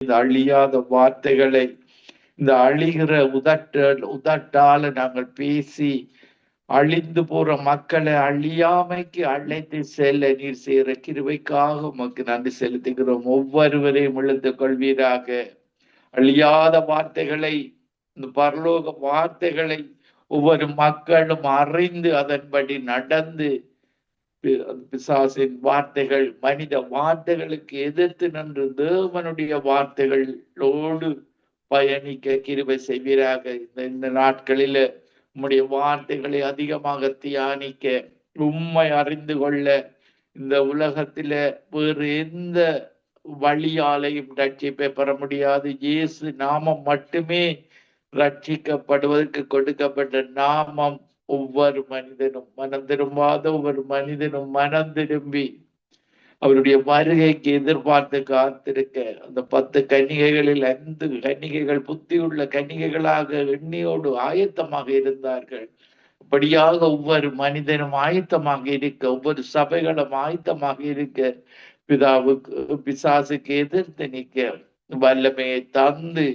இந்த அழியாத வார்த்தைகளை இந்த அழிகிற உதட்டால நாங்கள் பேசி அழிந்து போற மக்களை அழியாமைக்கு அழைத்து செல்ல நீர் செய்கிற கிருபைக்காக உமக்கு நன்றி செலுத்துகிறோம். ஒவ்வொருவரையும் இழுத்து கொள்வீராக. அழியாத வார்த்தைகளை, இந்த பரலோக வார்த்தைகளை ஒவ்வொரு மக்களும் அறிந்து அதன்படி நடந்து பிசாசின் வார்த்தைகள் மனித வார்த்தைகளுக்கு எதிர்த்து நின்று தேவனுடைய வார்த்தைகளோடு பயணிக்க கிருபை செய்வீராக. இந்த நாட்களில உம்முடைய வார்த்தைகளை அதிகமாக தியானிக்க, உண்மை அறிந்து கொள்ள, இந்த உலகத்தில வேறு எந்த வழியாலையும் ரட்சிப்பை பெற முடியாது. இயேசு நாமம் மட்டுமே ரட்சிக்கப்படுவதற்கு கொடுக்கப்பட்ட நாமம். ஒவ்வொரு மனிதனும் மனம் திரும்பாத ஒவ்வொரு மனிதனும் மனம் திரும்பி அவருடைய வருகைக்கு எதிர்பார்த்து காத்திருக்க, அந்த 10 கன்னிகைகளில் 5 கன்னிகைகள் புத்தியுள்ள கன்னிகைகளாக எண்ணியோடு ஆயத்தமாக இருந்தார்கள். அப்படியாக ஒவ்வொரு மனிதனும் ஆயத்தமாக இருக்க, ஒவ்வொரு சபைகளும் ஆயத்தமாக இருக்க, பிசாசுக்கு எதிர்த்து நிற்க வல்லமையை தந்து,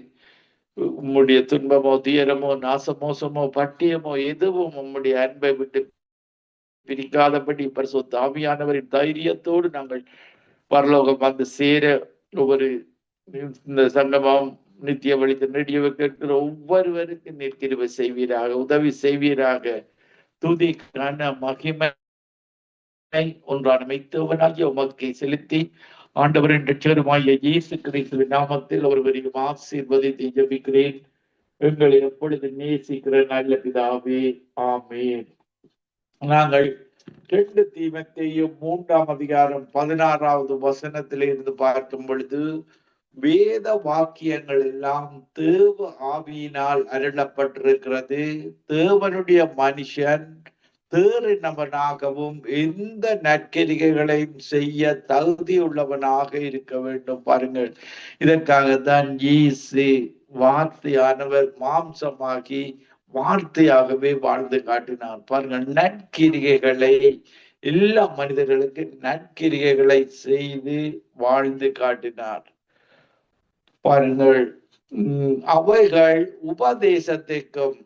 உம்முடைய துன்பமோ துயரமோ நாசமோசமோ பட்டியமோ எதுவும் உம்முடைய அன்பை விட்டு பிரிக்காதபடி பரிசுத்த ஆவியானவரின் தைரியத்தோடு நாங்கள் பரலோகம் வந்து சேர, ஒவ்வொரு இந்த சங்கமம் நித்திய வழித்து நெடியவை கேட்கிற ஒவ்வொருவருக்கும் நீர் கிருபை செய்வீராக, உதவி செய்வீராக. துதி கன மகிமை ஒன்றான மெய்த்தவனாகிய உமக்கை செலுத்தி ஆண்டவரின் ரட்சகருமாகிய இயேசு கிறிஸ்துவின் நாமத்தில் ஒருவரையும் ஆசீர்வதித்து ஜெபிக்கிறேன். எங்களை எப்பொழுது நேசிக்கிற நல்ல பிதாவே, ஆமென். நாங்கள் 2 தீமோத்தேயு 3ஆம் அதிகாரம் 16வது வசனத்திலிருந்து பார்க்கும் பொழுது, வேத வாக்கியங்கள் எல்லாம் தேவ ஆவியினால் அருளப்பட்டிருக்கிறது. தேவனுடைய மனுஷன் தேறினவனாகவும் எந்த நற்கிரிகைகளையும் செய்ய தகுதியுள்ளவனாக இருக்க வேண்டும். பாருங்கள், இதற்காகத்தான் இயேசு வார்த்தையானவர் மாம்சமாகி வார்த்தையாகவே வாழ்ந்து காட்டினார். பாருங்கள், நற்கிரிகைகளை, எல்லா மனிதர்களுக்கு நற்கிரிகைகளை செய்து வாழ்ந்து காட்டினார். பாருங்கள், அவைகள் உபதேசத்திற்கும்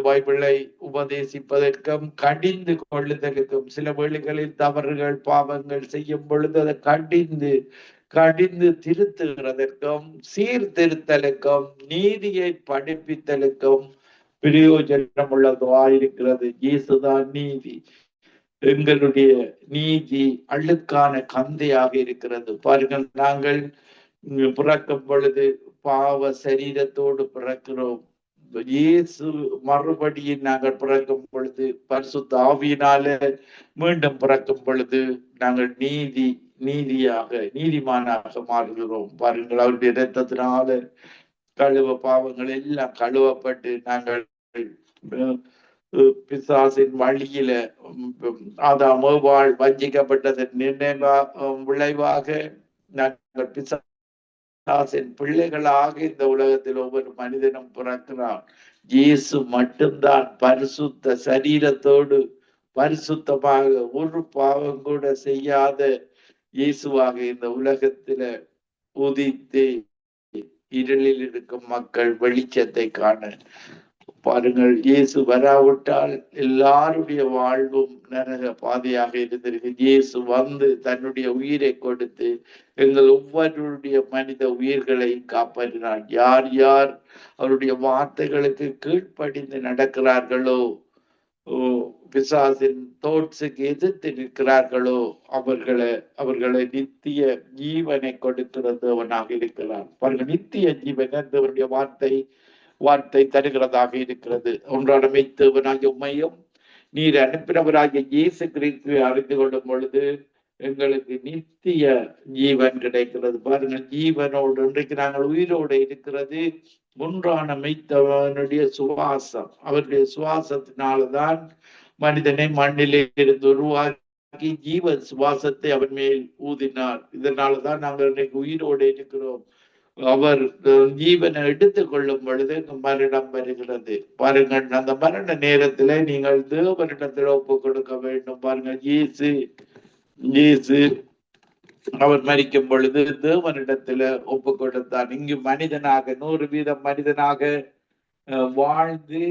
பைபிளை உபதேசிப்பதற்கும் கடிந்து கொள்ளுதலுக்கும், சில வேளைகளில் தவறுகள் பாவங்கள் செய்யும் பொழுது அதை கடிந்து திருத்துகிறதற்கும், சீர்திருத்தலுக்கும், நீதியை படிப்பித்தலுக்கும் பிரயோஜனம் உள்ளதாயிருக்கிறது. இயேசுதான் நீதி. எங்களுடைய நீதி அழுக்கான கந்தையாக இருக்கிறது. பாருங்கள், நாங்கள் பிறக்கும் பொழுது பாவ சரீரத்தோடு பிறக்கிறோம். இயேசு மறுபடியும் நாங்கள் பிறக்கும் பொழுது பரிசுத்த ஆவியினால மீண்டும் பிறக்கும் பொழுது நாங்கள் நீதிமானாக மாறுகிறோம். பாருங்கள், அவருடைய இரத்தத்தினால பாவங்கள் எல்லாம் கழுவப்பட்டு நாங்கள் பிசாசின் வழியில ஆதாம் ஏவாள் வஞ்சிக்கப்பட்டதன் விளைவாக நாங்கள் பிசாசின் பிள்ளைகளாக இந்த உலகத்தில் ஒவ்வொரு மனிதனும் பிறக்கிறான். இயேசு மட்டும்தான் பரிசுத்த சரீரத்தோடு பரிசுத்தமாக ஒரு பாவம் கூட செய்யாத இயேசுவாக இந்த உலகத்தில உதித்து இருளில் இருக்கும் மக்கள் வெளிச்சத்தை காண. பாருங்கள், இயேசு வராவிட்டால் எல்லாருடைய வாழ்வும் நரக பாதையாக இருந்திருக்கு. இயேசு வந்து தன்னுடைய உயிரை கொடுத்து எங்கள் ஒவ்வொருடைய மனித உயிர்களை காப்பாற்றினார். யார் யார் அவருடைய வார்த்தைகளுக்கு கீழ்ப்படிந்து நடக்கிறார்களோ, பிசாசின் தோட்ஸுக்கு எதிர்த்து நிற்கிறார்களோ, அவர்களை நித்திய ஜீவனை கொடுக்கிறவனாக இருக்கிறார். பாருங்கள், நித்திய ஜீவன் அவருடைய வார்த்தை தருகிறதாக இருக்கிறது. ஒன்றான மெய்த்தேவனாகிய உம்மையும் நீர் அனுப்பினவராகிய இயேசு கிறிஸ்துவை அறிந்து கொள்ளும் பொழுது எங்களுக்கு நித்திய ஜீவன் கிடைக்கிறது. பாருங்கள், ஜீவனோடு இன்றைக்கு நாங்கள் உயிரோடு இருக்கிறது ஒன்றான மெய்த்தவனுடைய சுவாசம். அவருடைய சுவாசத்தினால்தான் மனிதனை மண்ணிலே இருந்து உருவாக்கி ஜீவ சுவாசத்தை அவன் மேல் ஊதினார். இதனாலதான் நாங்கள் இன்னைக்கு உயிரோடு இருக்கிறோம். அவர் ஜீவனை எடுத்துக் கொள்ளும் பொழுது மரணம் வருகிறது. பாருங்கள், அந்த மரண நேரத்துல நீங்கள் தேவனிடத்தில் ஒப்பு கொடுக்க வேண்டும். பாருங்கள், இயேசு அவர் மரிக்கும் பொழுது தேவனிடத்துல ஒப்பு கொடுத்தான். இங்கு மனிதனாக 100% மனிதனாக வாழ்ந்து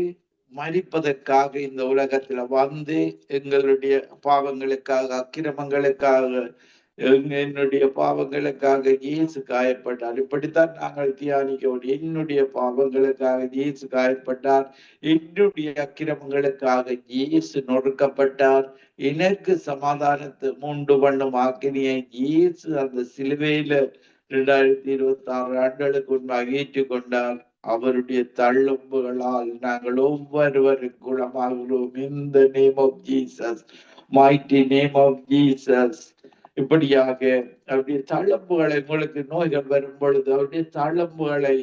மரிப்பதற்காக இந்த உலகத்துல வந்து எங்களுடைய பாவங்களுக்காக, அக்கிரமங்களுக்காக, என்னுடைய பாவங்களுக்காக இயேசு காயப்பட்டார். இப்படித்தான் நாங்கள் தியானிக்க. என்னுடைய பாவங்களுக்காக இயேசு காயப்பட்டார், என்னுடைய அக்கிரமங்களுக்காக இயேசு நொறுக்கப்பட்டார், எனக்கு சமாதானத்தை உண்டு பண்ணும் ஆக்கினியை இயேசு அந்த சிலுவையில 2026 ஆண்டுகளுக்கு முன்பாக ஏற்றுக்கொண்டார். அவருடைய தள்ளும்புகளால் நாங்கள் ஒவ்வொருவரும் குணமாகிறோம். இந்த name of Jesus, mighty name of Jesus. இப்படியாக அவருடைய தழும்புகளை, உங்களுக்கு நோய்கள் வரும் பொழுது அவருடைய தழும்புகளை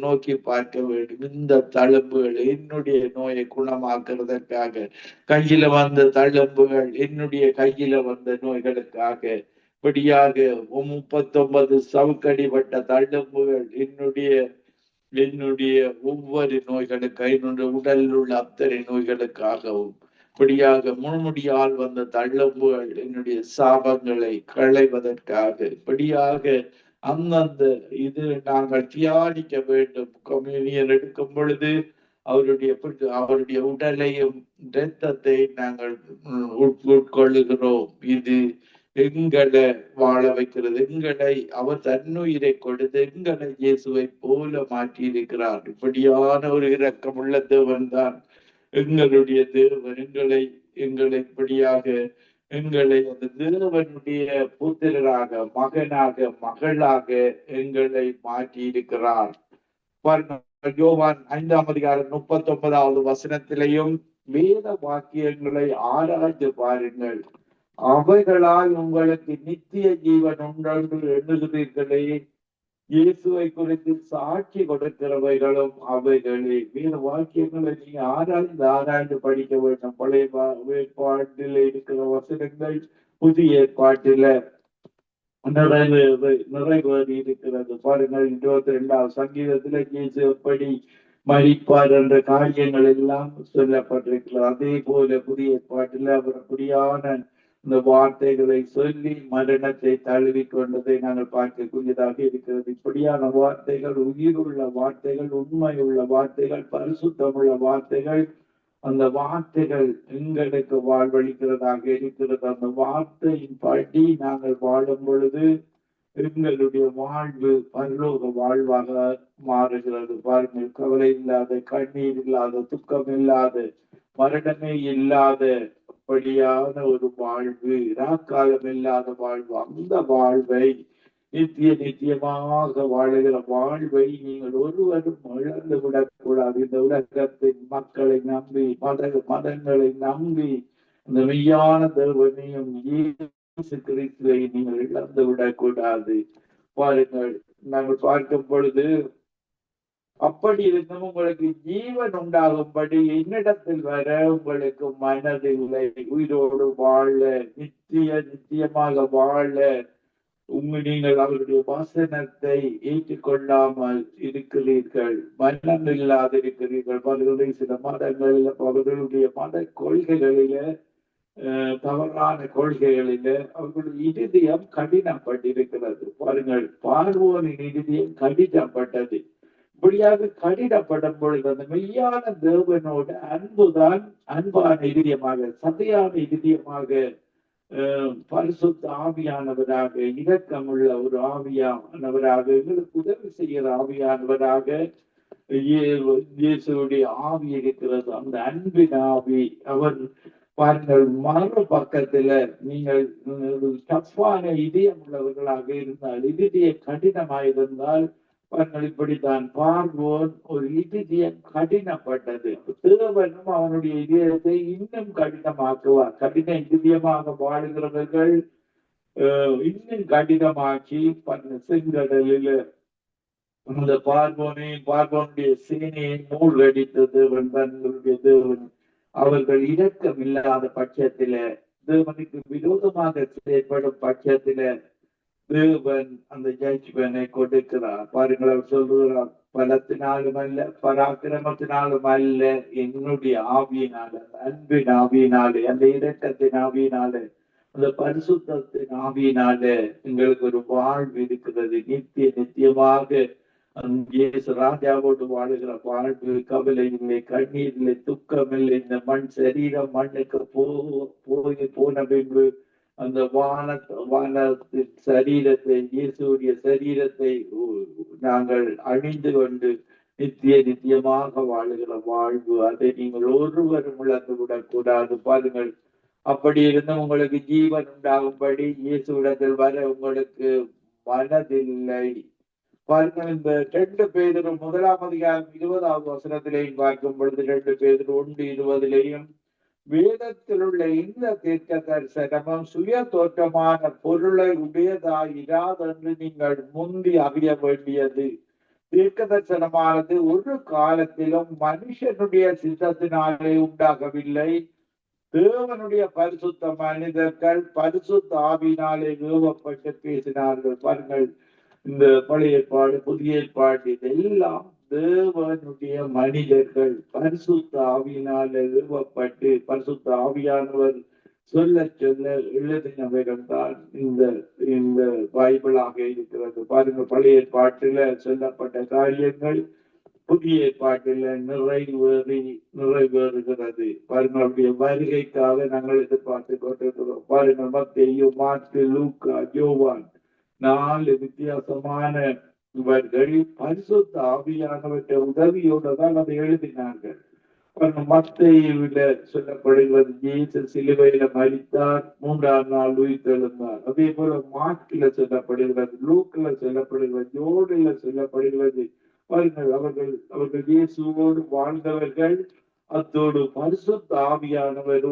நோக்கி பார்க்க வேண்டும். இந்த தழும்புகள் என்னுடைய நோயை குணமாக்குறதற்காக, கையில வந்த தழும்புகள் என்னுடைய கையில வந்த நோய்களுக்காக, இப்படியாக 39 சவுக்கடிப்பட்ட தழும்புகள் என்னுடைய ஒவ்வொரு நோய்களுக்கு, என்னுடைய உடலில் உள்ள அத்தனை நோய்களுக்காகவும், இப்படியாக முழுமுடியால் வந்த தழும்புகள் என்னுடைய சாபங்களை களைவதற்காக, இப்படியாக அந்தந்த இது நாங்கள் தியானிக்க வேண்டும். கம்யூனியன் எடுக்கும் பொழுது அவருடைய உடலையும் இரத்தத்தை நாங்கள் உட்கொள்ளுகிறோம். இது எங்களை வாழ வைக்கிறது. எங்களை அவர் தன்னுயிரை கொடுத்து எங்களை இயேசுவை போல மாற்றி இருக்கிறார். இப்படியான ஒரு இரக்கமுள்ள தேவன் தான் எங்களுடைய தேவன். எங்களை இப்படியாக எங்களை அந்த தேவனுடைய புத்திரராக, மகனாக, மகளாக எங்களை மாற்றி இருக்கிறார். யோவான் 5:39 வசனத்திலையும் வேத வாக்கியங்களை ஆராய்ந்து பாருங்கள், அவைகளால் உங்களுக்கு நித்திய ஜீவன் உண்டென்று எண்ணுகிறீர்களே. இயேசுவை குறித்து சாட்சி கொடுக்கிறவைகளும் அவைகளே. வேத வாக்கியங்களை நீங்க ஆராய்ந்து படிக்க வேண்டும். பழைய ஏற்பாட்டில் இருக்கிற வசனங்கள் புதிய ஏற்பாட்டில நிறைவேறி இருக்கிறது. பாருங்கள், 22வது சங்கீதத்துல இயேசு எப்படி மரிப்பார் என்ற காரியங்கள் எல்லாம் சொல்லப்பட்டிருக்கிறது. அதே போல புதிய ஏற்பாட்டில் அவர் அப்படியான இந்த வார்த்தைகளை சொல்லி மரணத்தை தழுவி கொண்டதை நாங்கள் பார்க்கக்கூடியதாக இருக்கிறது. இப்படியான வார்த்தைகள், உயிருள்ள வார்த்தைகள், உண்மையுள்ள வார்த்தைகள், பரிசுத்தமுள்ள வார்த்தைகள், அந்த வார்த்தைகள் எங்களுக்கு வாழ்வளிக்கிறதாக இருக்கிறது. அந்த வார்த்தையின் படி நாங்கள் வாழும் பொழுது எங்களுடைய வாழ்வு பரலோக வாழ்வாக மாறுகிறது. பாருங்கள், கவலை இல்லாத, கண்ணீர் இல்லாத, துக்கம் இல்லாத, மரணமே இல்லாத அப்படியான ஒரு வாழ்வு, ராக்காலம் இல்லாத வாழ்வு, அந்த வாழ்வை நித்தியமாக வாழுகிற வாழ்வை நீங்கள் ஒருவரும் இழந்து விடக்கூடாது. இந்த உலகத்தின் மக்களை நம்பி, மதங்களை நம்பி இந்த மெய்யான தேவனையும் இயேசு கிறிஸ்துவை நீங்கள் இழந்து விடக்கூடாது. பாருங்கள், நாங்கள் பார்க்கும் பொழுது அப்படி இருந்தும் உங்களுக்கு ஜீவன் உண்டாகும்படி என்னிடத்தில் வர உங்களுக்கு மனதில்லை. உயிரோடு வாழ, நித்தியமாக வாழ நீங்கள் அவருடைய வசனத்தை ஏற்றுக்கொள்ளாமல் இருக்கிறீர்கள், மனம் இல்லாதிருக்கிறீர்கள். அவர்களுடைய சில மதங்களில், அவர்களுடைய மத கொள்கைகளில, தவறான கொள்கைகளில அவர்களுடைய இருதயம் கடினப்பட்டிருக்கிறது. பாருங்கள், பார்வோனின் இருதயம் கடினப்பட்டது. இப்படியாக கடினப்படும் பொழுது அந்த மெய்யான தேவனோட அன்புதான் அன்பான இதயமாக, சதையான இதயமாக, பரிசுத்த ஆவியானவராக, இரக்கமுள்ள ஒரு ஆவியானவராக, எங்களுக்கு உதவி செய்கிற ஆவியானவராக இயேசுடைய ஆவி இருக்கிறது. அந்த அன்பின் ஆவி. அவர் பாருங்கள், மறு பக்கத்துல நீங்கள் தப்பான இதயம் உள்ளவர்களாக இருந்தால், இதய கடினமாயிருந்தால், பாருங்கள், இப்படித்தான் பார்வோன் ஒரு இதயம் கடினப்பட்டது. தேவனும் அவனுடைய இதயத்தை இன்னும் கடினமாக்குவார். கடின இதயமாக வாழுகிறவர்கள் இன்னும் கடினமாக்கி செங்கடலில் அந்த பார்வோனுடைய சேனையை மூழ்கடித்த தேவன் தன்னுடைய தேவன். அவர்கள் இரக்கம் இல்லாத பட்சத்தில, தேவனுக்கு விரோதமாக செயல்படும் பட்சத்தில தேவன் அந்த ஜட்ஜ்மென்டை கொடுக்கிறார். பாருங்கள், அவர் சொல்லுகிறார், பலத்தினாலும் அல்ல, பராக்கிரமத்தினாலும் அல்ல, என்னுடைய ஆவியினால, அன்பின் ஆவியினாலே, அந்த இரக்கத்தின் ஆவியினாலே, அந்த பரிசுத்தத்தின் ஆவியினால எங்களுக்கு ஒரு வாழ்வு இருக்கிறது. நித்தியமாக இயேசு ராஜாவோடு வாழுகிற வாழ்வு. கவலை இல்லை, கண்ணீர் இல்லை, துக்கம் இல்லை. இந்த மண் சரீரம் மண்ணுக்கு போன பின்பு அந்த வானத்தின் சரீரத்தை, இயேசுடைய சரீரத்தை நாங்கள் அணிந்து கொண்டு நித்தியமாக வாழுகிற வாழ்வு. அதை நீங்கள் ஒருவரும் இழந்து விடக்கூடாது. பாருங்கள், அப்படி இருந்தும் உங்களுக்கு ஜீவன் உண்டாகும்படி இயேசுவிடத்தில் வர உங்களுக்கு மனதில்லை. பாருங்கள், இந்த 2 பேதுரு 1 அதிகாரம் 20வது வசனத்திலேயும் பார்க்கும் பொழுது 2 பேதுரு 1:20 வேதத்தில் உள்ள இந்த தீர்க்க தரிசனமும் சுய தோற்றமான பொருளை உடையதாயிராதென்று நீங்கள் முந்தி அறிய வேண்டியது. தீர்க்க தரிசனமானது ஒரு காலத்திலும் மனுஷனுடைய சித்தத்தினாலே உண்டாகவில்லை. தேவனுடைய பரிசுத்த மனிதர்கள் பரிசுத்த ஆவியினாலே ஏவப்பட்டு பேசினார்கள். பாருங்கள், இந்த பழைய ஏற்பாடு, புதிய ஏற்பாடு, இதெல்லாம் தேவனுடைய மனிதர்கள் பரிசுத்த ஆவியினால் எழுவப்பட்டு பரிசுத்த ஆவியானவர் சொல்ல எழுதினவர்கள் தான் இந்த பைபிளாக இருக்கிறது. பாருங்க, பழைய ஏற்பாட்டில சொல்லப்பட்ட காரியங்கள் புதிய ஏற்பாட்டில நிறைவேறுகிறது. பாருங்க, அவருடைய வருகைக்காக நாங்கள் எதிர்பார்த்து கொண்டிருக்கிறோம். பாருங்க, மத்தேயு, மார்க்கு, லூக்கா, யோவான் 4 வித்தியாசமான இவர்கள் பரிசுத்த ஆவியானவற்றை உதவியோடு தான் அதை எழுதினார்கள். மத்தேயுவில சொல்லப்படுகிறது இயேசு சிலுவையில மரித்தார், 3ஆம் நாள் உயிர்த்தெழுந்தார். அதே போல மார்க்கில சொல்லப்படுகிறது, லூக்கில சொல்லப்படுகிறது, யோடில சொல்லப்படுகிறது. அவர்கள் இயேசுவோடு வாழ்ந்தவர்கள். அத்தோடு பரிசுத்த ஆவியானவர்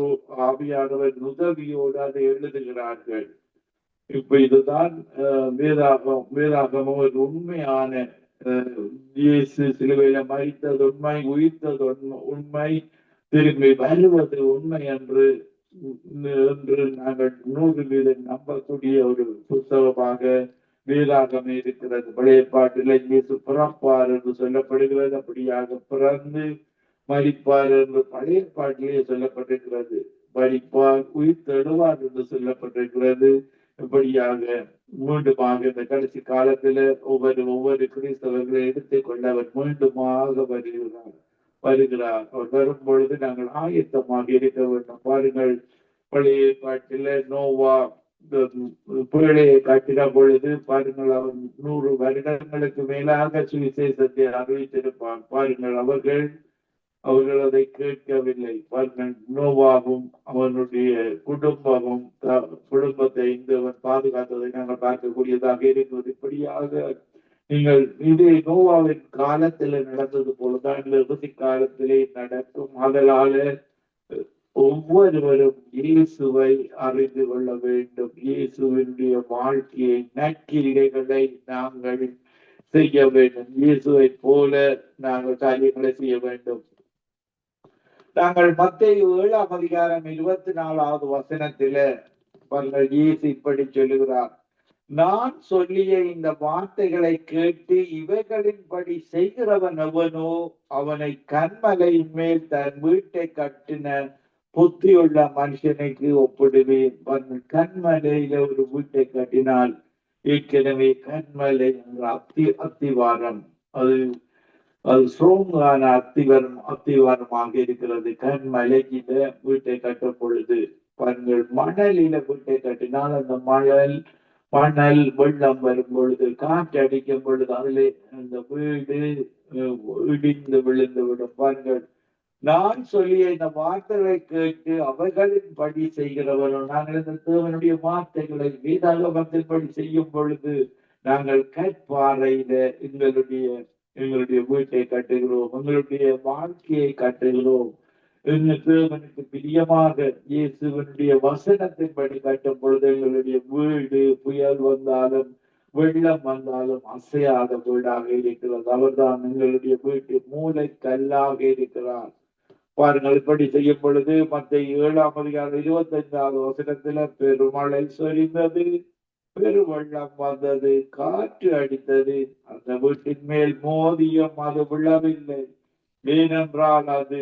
உதவியோடு அதை எழுதுகிறார்கள். இப்ப இதுதான் வேதாகமம் ஒரு உண்மையான இயேசு சிலுவையில மரித்தது உண்மை, உயிர்த்தது உண்மை, திரும்பி வருவது உண்மை என்று நாங்கள் 100% நம்பக்கூடிய ஒரு புத்தகமாக வேதாகமம் இருக்கிறது. பழைய பாட்டில் இயேசு பிறப்பார் என்று சொல்லப்படுகிறது. அப்படியாக பிறந்து மரிப்பார் என்று பழைய பாட்டிலேயே சொல்லப்பட்டிருக்கிறது. மரிப்பார், உயிர்த்தெழுவார் என்று சொல்லப்பட்டிருக்கிறது. இப்படியாக மீண்டுமாக இந்த கடைசி காலத்துல ஒவ்வொரு கிறிஸ்தவர்களை எடுத்துக்கொண்டு அவர் மீண்டுமாக வருகிறார். அவர் வரும் பொழுது நாங்கள் ஆயத்தமாக இருக்க வேண்டும். பாருங்கள், பழைய ஏற்பாட்டில நோவா புயலையை காட்டின பொழுது பாருங்கள், அவர் 100 வருடங்களுக்கு மேலாக சுவிசேஷத்தை அறிவித்திருப்பார். பாருங்கள், அவர்கள் அதை கேட்கவில்லை. நோவாவும் அவனுடைய குடும்பத்தை இந்தவன் பாதுகாத்ததை நாங்கள் பார்க்கக்கூடியதாக இருக்கிறது. இப்படியாக நீங்கள் இதே நோவாவின் காலத்தில் நடந்தது போலதான் இறுதி காலத்திலே நடக்கும். அதனால ஒவ்வொருவரும் இயேசுவை அறிந்து கொள்ள வேண்டும். இயேசுவினுடைய வாழ்க்கையை, நற்கிரிகைகளை நாங்கள் செய்ய வேண்டும். இயேசுவை போல நாங்கள் காரியங்களை செய்ய வேண்டும். நாங்கள் மத்தேயு 7ஆம் அதிகாரம் 24வது வசனத்தில இயேசு இப்படி சொல்லுகிறார், நான் சொல்லிய இந்த வார்த்தைகளை கேட்டு இவைகளின்படி செய்கிறவன் எவனோ அவனை கன்மலையின் மேல் தன் வீட்டை கட்டின புத்தியுள்ள மனுஷனுக்கு ஒப்பிடுவேன். கன்மலையில ஒரு வீட்டை கட்டினால் ஏற்கனவே கன்மலை அத்திவாரம், அது ஸ்ட்ராங்கான அத்திவாரமாக இருக்கிறது. கன்மலையில வீட்டை கட்டும் பொழுது பாருங்கள், மணலில வீட்டை கட்டினால் அந்த மணல் வெள்ளம் வரும் பொழுது, காற்று அடிக்கும் பொழுது அதிலே அந்த வீடு இடிந்து விழுந்து விடும். பாருங்கள், நான் சொல்லிய இந்த வார்த்தைகளை கேட்டு அவைகளின் படி செய்கிறவர்கள், நாங்கள் இந்த தேவனுடைய வார்த்தைகளை வேதாகமத்தின்படி செய்யும் பொழுது நாங்கள் கற்பாறையில எங்களுடைய வீட்டை கட்டுகிறோம், எங்களுடைய வாழ்க்கையை கட்டுகிறோம். தேவனுக்கு பிரியமாக இயேசுவனுடைய வசனத்தின்படி கட்டும் பொழுது எங்களுடைய வீடு புயல் வந்தாலும் வெள்ளம் வந்தாலும் அசையாத வீடாக இருக்கிறது. அவர்தான் எங்களுடைய வீட்டு மூளை கல்லாக இருக்கிறார். பாருங்கள், இப்படி செய்யும் பொழுது மத்தேயு 7ஆம் அதிகாரம் 25வது வசனத்துல பெருமழை சொரிந்தது, பெருவெள்ளம் வந்தது, காற்று அடித்தது, அந்த வீட்டின் மேல் மோதியும் அது விழவில்லை, ஏனென்றால் அது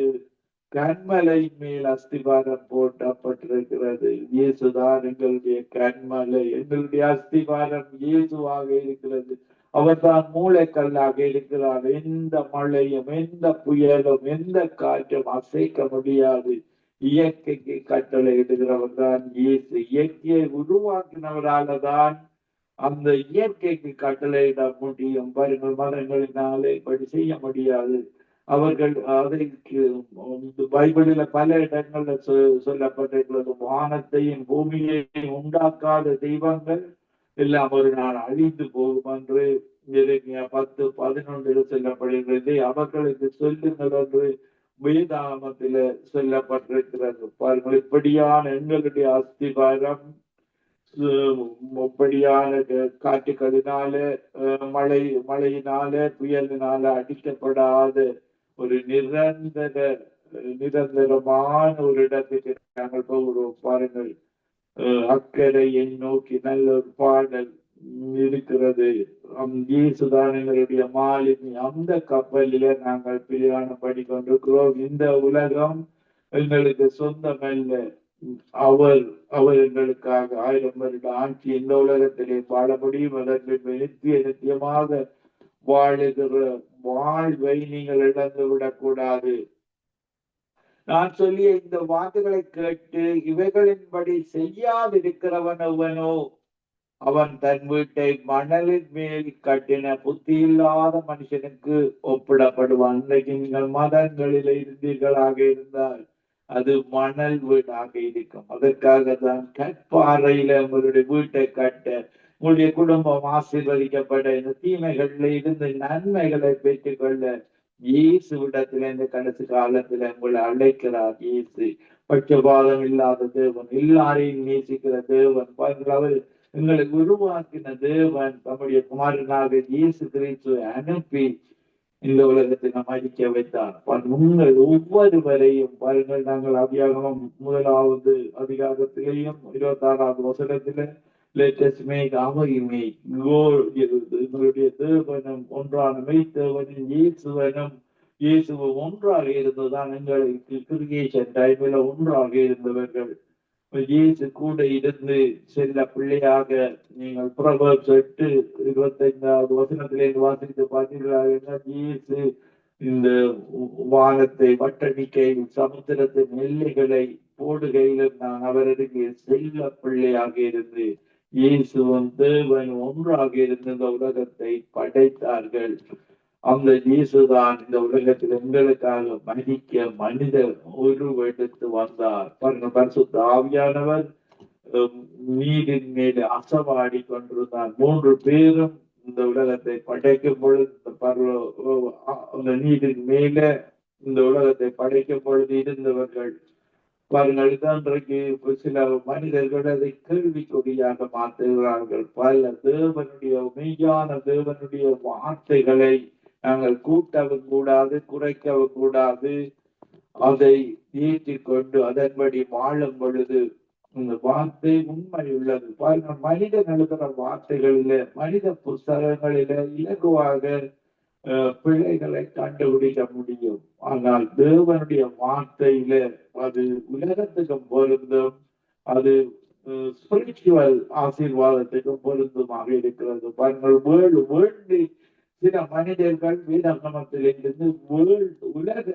கண்மலை மேல் அஸ்திபாரம் போட்டப்பட்டிருக்கிறது. இயேசுதான் எங்களுடைய கண்மலை. எங்களுடைய அஸ்திபாரம் இயேசுவாக இருக்கிறது. அவர்தான் மூளைக்கல்லாக இருக்கிறார். எந்த மழையும் எந்த புயலும் எந்த காற்றும் அசைக்க முடியாது. இயற்கைக்கு கட்டளை இடுகிறவர் தான் இயேசு. இயற்கையை உருவாக்கினவரால தான் அந்த இயற்கைக்கு கட்டளையிட முடியும். பாருங்கள், மதங்களினாலே இப்படி செய்ய முடியாது. அவர்கள் அதற்கு பைபிளில பல இடங்கள்ல சொல்லப்பட்டிருக்கிறது. வானத்தையும் பூமியையும் உண்டாக்காத தெய்வங்கள் எல்லாம் ஒரு நாள் அழிந்து போகும் என்று 10:11 சொல்லப்படுகிறது. அவர்களுக்கு சொல்லுங்கள் என்று வேதாகமத்தில சொல்லப்பட்டிருக்கிறது. பாருங்கள், இப்படியான எங்களுடைய அஸ்திபாரம் இப்படியான காற்றுகளினால மழையினால புயலினால அடிக்கப்படாத ஒரு நிரந்தரமான ஒரு இடத்துக்கு நாங்கள் போகிறோம். பாருங்கள், அக்கறையை நோக்கி நல்ல ஒரு பாடல் இருக்கிறது. இயேசுதான் எங்களுடைய மாலினி. அந்த கப்பலில நாங்கள் பிரயாணம் பண்ணிக்கொண்டிருக்கிறோம். இந்த உலகம் எங்களுக்கு சொந்தமல்ல. அவர் அவர் எங்களுக்காக 1000 வருட ஆட்சி இந்த உலகத்திலே வாழ முடியும். அதற்கு நித்தியமாக வாழுகிற வாழ்வை நீங்கள் இழந்து விடக்கூடாது. நான் சொல்லிய இந்த வாக்குகளை கேட்டு இவைகளின்படி செய்யாதிருக்கிறவன் எவனோ அவன் தன் வீட்டை மணலின் மேல் கட்டின புத்தியில்லாத மனுஷனுக்கு ஒப்பிடப்படுவான். இன்றைக்கு நீங்கள் மதங்களில் இருந்தீர்களாக இருந்தால் அது மணல் வீடாக இருக்கும். அதற்காக தான் கற்பாறையில உங்களுடைய வீட்டை கட்ட, உங்களுடைய குடும்பம் ஆசீர்வதிக்கப்பட, இந்த தீமைகள்ல இருந்து நன்மைகளை பெற்றுக்கொள்ள இயேசுவிடத்துல இந்த கடைசி காலத்துல உங்களை அழைக்கிறார். இயேசு பட்சபாதம் இல்லாத தேவன், எல்லாரையும் நேசிக்கிற தேவன். அவர் எங்களை உருவாக்கின தேவன் தம்முடைய குமாரனாக இயேசு கிறிஸ்துவை அனுப்பி இந்த உலகத்தை நாம் அழிக்க வைத்தார். உங்கள் ஒவ்வொருவரையும் பாருங்கள், நாங்கள் அதிகாரம் 1வது அதிகாரத்திலேயும் 26வது வசனத்தில எங்களுடைய தேவனும் ஒன்றான மெய்த்தேவனும் இயேசுவும் ஒன்றாக இருந்ததுதான் எங்களுக்கு கிரியேஷன் டைம்ல ஒன்றாக இருந்தவர்கள். இயேசு கூட இருந்து செல்ல பிள்ளையாக நீங்கள் புரோவெர்ப்ஸ் 8:25வது வசனத்திலிருந்து வாசித்து பார்த்தீர்களாக, இயேசு இந்த வானத்தை வட்டணிக்கையில் சமுத்திரத்தின் எல்லைகளை போடுகையில் நான் அவருக்கு செல்ல பிள்ளையாக இருந்து இயேசுவும் தேவன் ஒன்றாக இருந்து இந்த உலகத்தை படைத்தார்கள். அந்த இயேசுதான் இந்த உலகத்தில் எங்களுக்காக மதிக்க மனித உருவெடுத்து வந்தார். பரிசுத்த ஆவியானவர் நீரின் மேலே அசவாடி கொண்டிருந்தார். 3 பேரும் இந்த உலகத்தை படைக்கும் பொழுது அந்த நீரின் மேல இந்த உலகத்தை படைக்கும் பொழுது இருந்தவர்கள். பாருங்கள், இன்றைக்கு சில மனிதர்கள் அதை கேள்விக்குறியாக மாற்றுகிறார்கள். பல தேவனுடைய மெய்யான தேவனுடைய வார்த்தைகளை நாங்கள் கூட்டவும் கூடாது, குறைக்கவும் கூடாது. அதை ஏற்றிக்கொண்டு அதன்படி வாழும் பொழுது இந்த வார்த்தை உண்மை உள்ளது. பாருங்கள், மனிதன் எழுதுகிற வார்த்தைகளில, மனித புஸ்தகங்களில இலகுவாக பிழைகளை கண்டுபிடிக்க முடியும். ஆனால் தேவனுடைய வார்த்தையில அது உலகத்துக்கும் பொருந்தும், அது ஸ்பிரிச்சுவல் ஆசீர்வாதத்துக்கும் பொருந்துமாக இருக்கிறது. பாருங்கள், வேண்டி சில மனிதர்கள் வேதாகமத்திலிருந்து உலக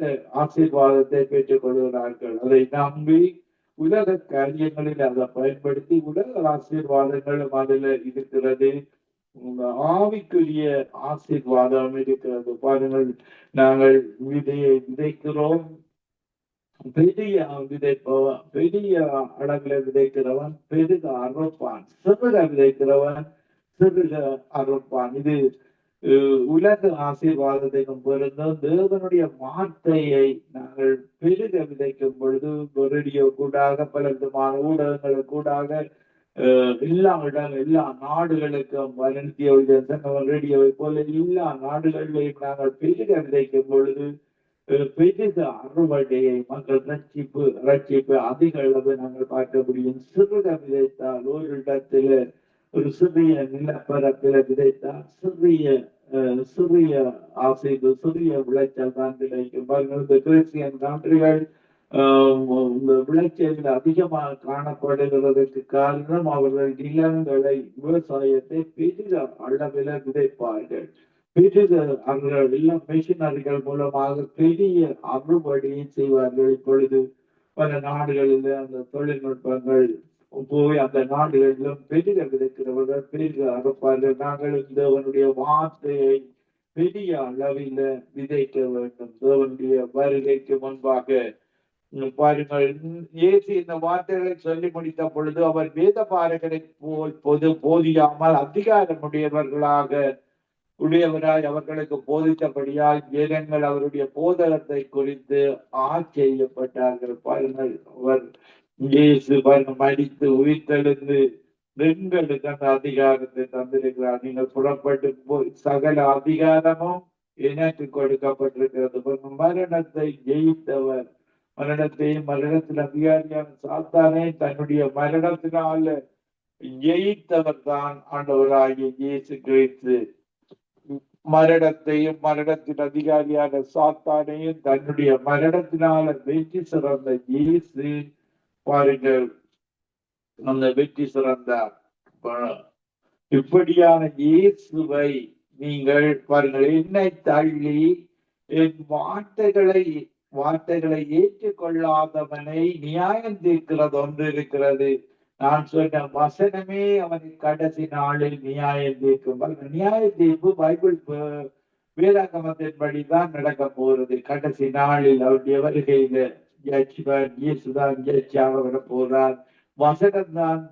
ஆசீர்வாதத்தை பெற்றுக் கொள்கிறார்கள். அதை நம்பி உலக காரியங்களில் அதை பயன்படுத்தி உலக ஆசீர்வாதங்களும் அதுல இருக்கிறது. ஆவிக்குரிய ஆசீர்வாதம் இருக்கிறது. பாருங்கள், நாங்கள் விதையை விதைக்கிறோம். பெரிய அளவுல விதைக்கிறவன் பெருக அறுப்பான், சிறுக விதைக்கிறவன் சிறுக அறுப்பான். இது உலக ஆசீர்வாதத்தையும் பொருந்தும். தேவனுடைய வார்த்தையை நாங்கள் பெருக விதைக்கும் பொழுது ரேடியோ கூடாக, பல விதமான ஊடகங்கள் கூடாக, எல்லா நாடுகளுக்கும் ரேடியோவை போல எல்லா நாடுகளிலையும் நாங்கள் பெருக விதைக்கும் பொழுது பெருக அறுவடையை, மக்கள் ரட்சிப்பு அதிக அளவு நாங்கள் பார்க்க முடியும். சிறுக விதைத்தால் ஒரு இடத்துல ஒரு சிறிய நிலப்பரப்பில விதைத்தால் சிறிய ஆசைகள், சிறிய விளைச்சல் தான் கிடைக்கும். கிறிஸ்டியன் கண்ட்ரிகள் இந்த விளைச்சல் அதிகமாக காணப்படுகிறதுக்கு காரணம் அவர்கள் நிலங்களை விவசாயத்தை பெரிய அளவில் விதைப்பார்கள். பெரிய அவர்கள் எல்லாம் மிஷினரிகள் மூலமாக பெரிய அறுவடையை செய்வார்கள். இப்பொழுது பல நாடுகளில் அந்த தொழில்நுட்பங்கள் போய் அந்த நாடுகளிலும் பெரிய விதைக்கிறவர்கள் பெரிய அறுப்பார்கள். நாங்கள் தேவனுடைய வார்த்தையை பெரிய அளவில் விதைக்க வேண்டும். தேவனுடைய வருகைக்கு முன்பாக பாருங்கள், இயேசு இந்த வார்த்தைகளை சொல்லி முடித்த பொழுது அவர் வேத பாரகரை போல் போதியாமல் அதிகாரமுடையவர்களாக உடையவராய் அவர்களுக்கு போதித்தபடியால் ஜனங்கள் அவருடைய போதகத்தை குறித்து ஆச்சரியப்பட்டார்கள். பாருங்கள், அவர் இயேசு மடித்து உயிர்த்தெழுந்து எங்களுக்கு அந்த அதிகாரத்தை தந்திருக்கிறார். நீங்கள் புறப்பட்டு போய் சகல அதிகாரமும் எனக்கு கொடுக்கப்பட்டிருக்கிறது. மரணத்தை ஜெயித்தவர், மரணத்தையும் மரணத்தில் அதிகாரியான சாத்தானே தன்னுடைய மரணத்தினால ஜெயித்தவர் தான் ஆண்டவராகிய இயேசு கிறிஸ்து. மரணத்தையும் மரணத்தின் அதிகாரியான சாத்தானையும் தன்னுடைய மரணத்தினால வெற்றி சிறந்த இயேசு, பாருங்கள், அந்த வெற்றி சிறந்தார். இப்படியான இயேசுவை நீங்கள் பாருங்கள், என்னை தள்ளி என் வார்த்தைகளை ஏற்றுக்கொள்ளாதவனை நியாயம் தீர்க்கிறது ஒன்று இருக்கிறது. நான் சொன்ன வசனமே அவனை கடைசி நாளில் நியாயம் தீர்க்கும். நியாய தீர்ப்பு பைபிள் வேதாகமத்தின்படிதான் நடக்க போறது. கடைசி நாளில் அவருடைய வருகையில இயேசுதான் ஜட்ஜாக வர போறார். வசனம் தான்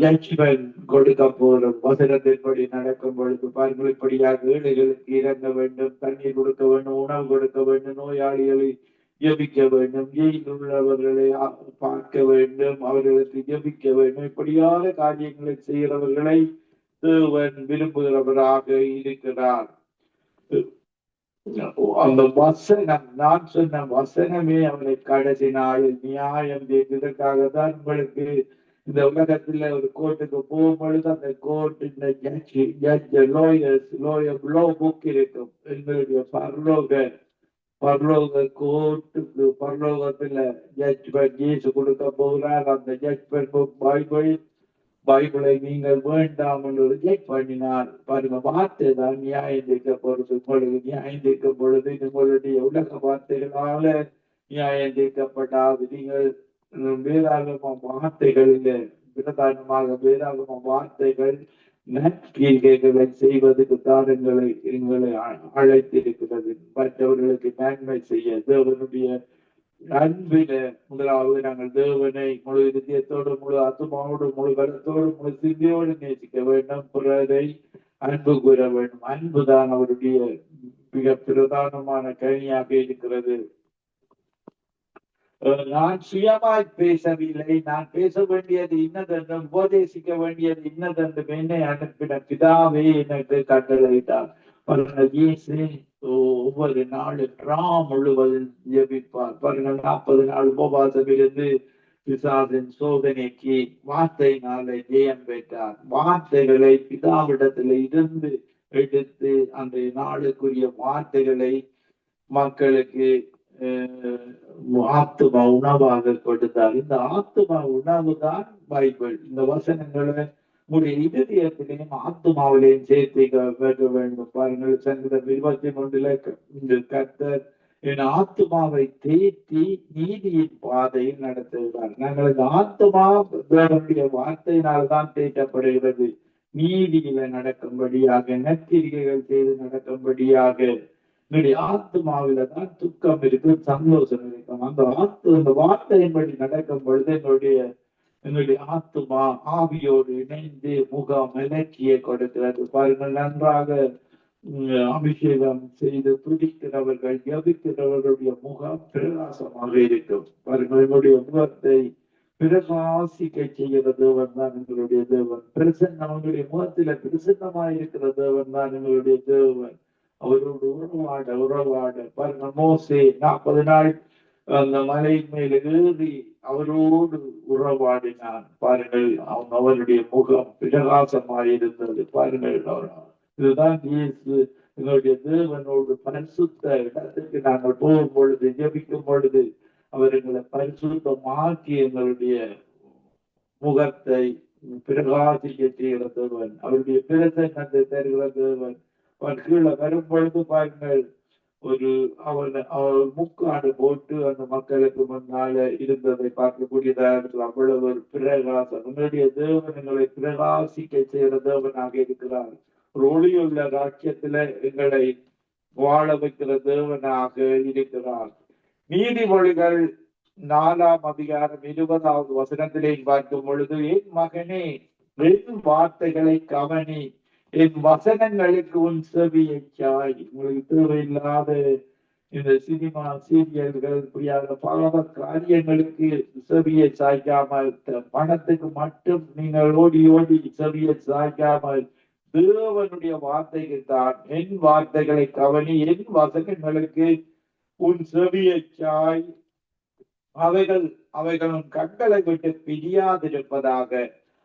ஜட்ஜ்மெண்ட் கொடுக்க போறது. வசனத்தின்படி நடக்கும் பொழுது பாருங்கள், இப்படியாக ஏழைகளுக்கு இறங்க வேண்டும், தண்ணீர் கொடுக்க வேண்டும், உணவு கொடுக்க வேண்டும், நோயாளிகளை ஜெபிக்க வேண்டும், ஜெயில் உள்ளவர்களை பார்க்க வேண்டும், அவர்களுக்கு ஜெபிக்க வேண்டும். இப்படியான காரியங்களை செய்கிறவர்களை தேவன் விரும்புகிறவராக இருக்கிறார். அந்த வசனம், நான் சொன்ன வசனமே அவனை கடைசி நாளில் நியாயம் இதற்காகத்தான் உங்களுக்கு இந்த உலகத்துல ஒரு கோர்ட்டுக்கு போகும்பொழுது அந்த கோர்ட் லோ புக் இருக்கும். எங்களுடைய பரலோக கோர்ட்டுக்கு பரலோகத்துல ஜட்ஜ்மெண்ட் இயேசு கொடுக்க போகிறார். அந்த ஜட்ஜ்மெண்ட் புக் பைபிளை நீங்கள் வேண்டாம் என்று ரிஜெக்ட் பண்ணினார். பாருங்க, வார்த்தை தான் நியாயம் தீர்க்க போறது. உங்களுக்கு நியாயம் தீர்க்கும் பொழுது உங்களுடைய உலக வார்த்தைகளால நியாயம் தீர்க்கப்படாது. நீங்கள் வேதாகம வார்த்தைகளில் பிரதானமாக வேதாகம வார்த்தைகள் நற்கிரிகைகளை செய்வதற்கு எங்களை அழைத்திருக்கிறது. மற்றவர்களுக்கு நன்மை செய்ய தேவனுடைய அன்பில முதலாவது நாங்கள் தேவனை முழு இதயத்தோடு, முழு ஆத்மாவோடு, முழு பலத்தோடு, முழு சிந்தையோடு நேசிக்க வேண்டும். பிறரை அன்பு கூற வேண்டும். அன்புதான் அவருடைய மிக பிரதானமான கனியாக இருக்கிறது. நான் சுயமாய் பேசவில்லை. நான் பேச வேண்டியது இன்னதென்றும் உபதேசிக்க வேண்டியது இன்னதென்றும் என்னை அனுப்பின பிதாவே எனக்கு கட்டளையிட்டார். இயேசு ஒவ்வொரு நாளும் முழுவதும் ஜெபிப்பார். பாருங்கள், 40 நாள் உபவாசம் இருந்து பிசாசின் சோதனைக்கு வார்த்தையினாலே ஜெயம் பெற்றார். வார்த்தைகளை பிதாவிடத்தில் இருந்து எடுத்து அந்த நாளுக்குரிய வார்த்தைகளை மக்களுக்கு ஆத்துமா உணவாக கொடுத்தார். இந்த ஆத்துமா உணவு தான் பைபிள். இந்த வசனங்களை உங்களுடைய இதயத்திலையும் ஆத்துமாவிலையும் சேர்த்து வேண்டும். பாருங்கள், சங்கீதம் 23 கர்த்தர் என் ஆத்துமாவை தேற்றி நீதியின் பாதையில் நடத்துகிறார். நாங்கள் இந்த ஆத்துமா தேவனுடைய வார்த்தையினால்தான் தேற்றப்படுகிறது. நீதியில நடக்கும்படியாக, நற்கிரிகைகள் செய்து நடக்கும்படியாக. என்னுடைய ஆத்மாவில தான் துக்கம் இருக்கு, சந்தோஷம் இருக்கும். அந்த வார்த்தையின்படி நடக்கும் பொழுது என்னுடைய ஆத்மா ஆவியோடு இணைந்து முகம் மலர்ச்சியை கொடுக்கிறது. பாருங்கள், நன்றாக அபிஷேகம் செய்து துடிக்கிறவர்கள், ஜபிக்கிறவர்களுடைய முகம் பிரகாசமாக இருக்கும். பாருங்கள், என்னுடைய முகத்தை பிரகாசிக்க செய்கிற தேவன் தான் எங்களுடைய தேவன். அவங்களுடைய முகத்தில பிரசன்னமாக இருக்கிற தேவன் தான் எங்களுடைய தேவன். அவரோடு உறவாட பாருங்க, மோசே 40 நாள் அந்த மலை மேல் ஏறி அவரோடு உறவாடினான். பாருங்கள், அவருடைய முகம் பிரகாசமாயிருந்தது. பாருங்கள், இதுதான் இயேசு எங்களுடைய தேவனோடு பரிசுத்த இடத்துக்கு நாங்கள் போகும் பொழுது, ஜெபிக்கும் பொழுது அவர் எங்களை பரிசுத்தமாக்கி எங்களுடைய முகத்தை பிரகாசிக்க செய்கிற தேவன், அவருடைய பிரசன்னத்தை தருகிற தேவன். அவன் கீழே வரும் பொழுது பாருங்கள், அவர் முக்காடு போட்டு அந்த மக்களுக்கு முன்னால இருந்ததை பார்க்கக்கூடியதாக அவ்வளவு ஒரு பிரகாசம். உங்களுடைய தேவன் எங்களை பிரகாசிக்க செய்கிற தேவனாக இருக்கிறார். ஒரு ஒளியுள்ள ராஜ்யத்துல எங்களை வாழ வைக்கிற தேவனாக இருக்கிறார். நீதிமொழிகள் 4ஆம் அதிகாரம் 20வது வசனத்திலே பார்க்கும் பொழுது, என் மகனே என் வார்த்தைகளை கவனி, என் வசனங்களுக்கு உன் செவியை சாய். உங்களுக்கு தேவையில்லாத இந்த சினிமா சீரியல்கள் இப்படியாக பல காரியங்களுக்கு செவியை சாய்க்காமல், பணத்துக்கு மட்டும் நீங்கள் ஓடி ஓடி செவியை சாய்க்காமல் தேவனுடைய வார்த்தைக்கு தான், என் வார்த்தைகளை கவனி, என் வசனங்களுக்கு உன் செவியை சாய், அவைகள் உன் கண்களை விட்டு பிரியாதிருப்பதாக,